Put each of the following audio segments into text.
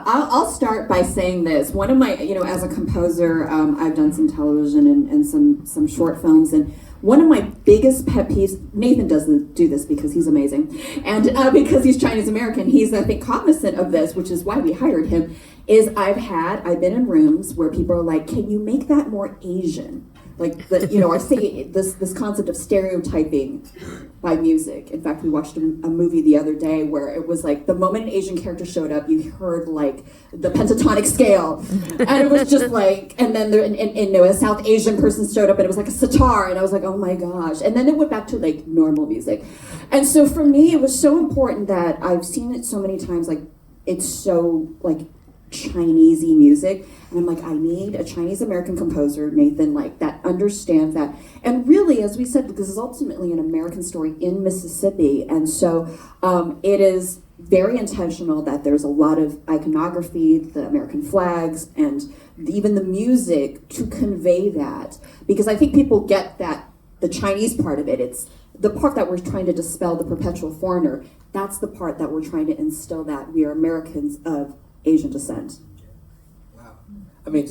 I'll start by saying this. One of my, as a composer, I've done some television and some short films, and one of my biggest pet peeves, Nathan doesn't do this because he's amazing, and because he's Chinese American, he's, I think, cognizant of this, which is why we hired him, is I've been in rooms where people are like, can you make that more Asian? Like, I say this concept of stereotyping by music. In fact, we watched a movie the other day where it was like the moment an Asian character showed up, you heard like the pentatonic scale, and it was just like, and then a South Asian person showed up and it was like a sitar, and I was like, oh my gosh, and then it went back to like normal music, and so for me, it was so important that I've seen it so many times, like it's so like Chinesey music, and I'm like, I need a Chinese American composer, Nathan, like that understands that. And really, as we said, this is ultimately an American story in Mississippi, and so it is very intentional that there's a lot of iconography, the American flags, and even the music to convey that, because I think people get that the Chinese part of it, it's the part that we're trying to dispel, the perpetual foreigner. That's the part that we're trying to instill, that we are Americans of Asian descent. Wow. I mean,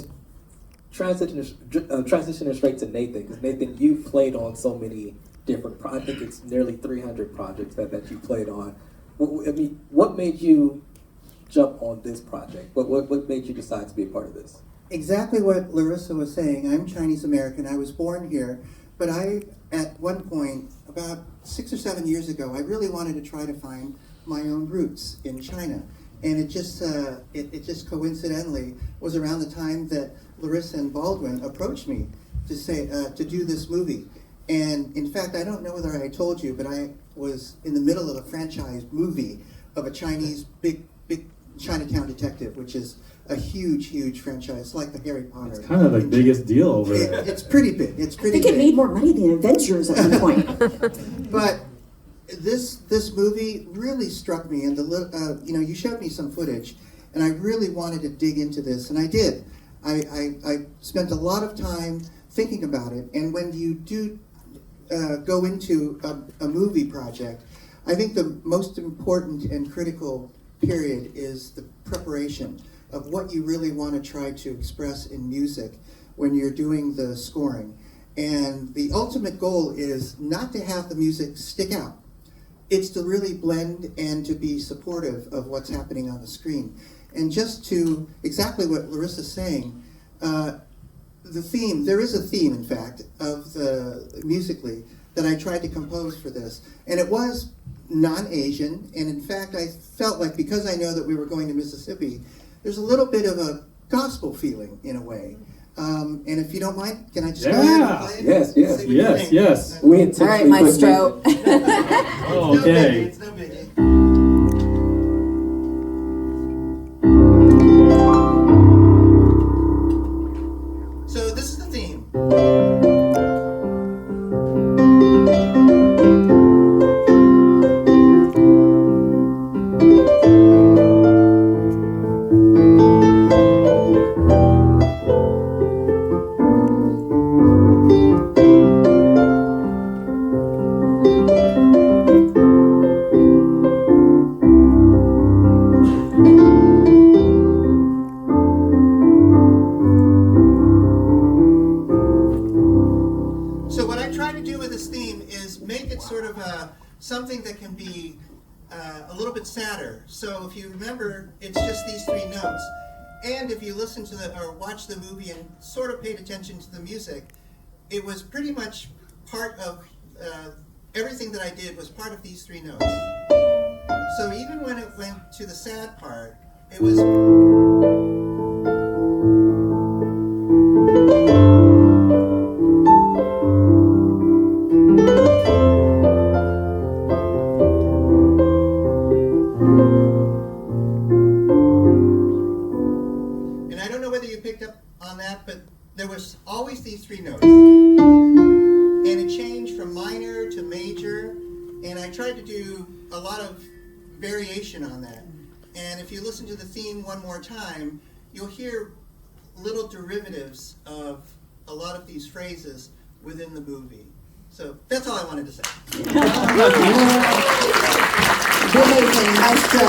transitioning straight to Nathan, because Nathan, you've played on so many different I think it's nearly 300 projects that you played on. I mean, what made you jump on this project? What made you decide to be a part of this? Exactly what Larissa was saying. I'm Chinese American. I was born here, but at one point, about 6 or 7 years ago, I really wanted to try to find my own roots in China. And it just coincidentally was around the time that Larissa and Baldwin approached me to say to do this movie. And in fact, I don't know whether I told you, but I was in the middle of a franchise movie of a Chinese big Chinatown Detective, which is a huge franchise. It's like the Harry Potter. It's kind of the biggest deal over there. It's pretty big. It's pretty I think it made more money than Avengers at one point. But this movie really struck me, and you showed me some footage, and I really wanted to dig into this, and I did. I spent a lot of time thinking about it, and when you do go into a movie project, I think the most important and critical period is the preparation of what you really want to try to express in music when you're doing the scoring. And the ultimate goal is not to have the music stick out. It's to really blend and to be supportive of what's happening on the screen. And just to exactly what Larissa's saying, the theme, there is a theme, in fact, of the musically that I tried to compose for this. And it was non-Asian, and in fact, I felt like because I know that we were going to Mississippi, there's a little bit of a gospel feeling in a way. And if you don't mind, can I just go ahead and play it? Yes. All right, maestro. Okay. It's no biggie. So this is the theme. Sort of something that can be a little bit sadder. So if you remember, it's just these three notes. And if you listen to or watch the movie and sort of paid attention to the music, it was pretty much part of everything that I did was part of these three notes. So even when it went to the sad part, it was... But there was always these three notes, and it changed from minor to major, and I tried to do a lot of variation on that. And if you listen to the theme one more time, you'll hear little derivatives of a lot of these phrases within the movie. So that's all I wanted to say. Amazing, maestro.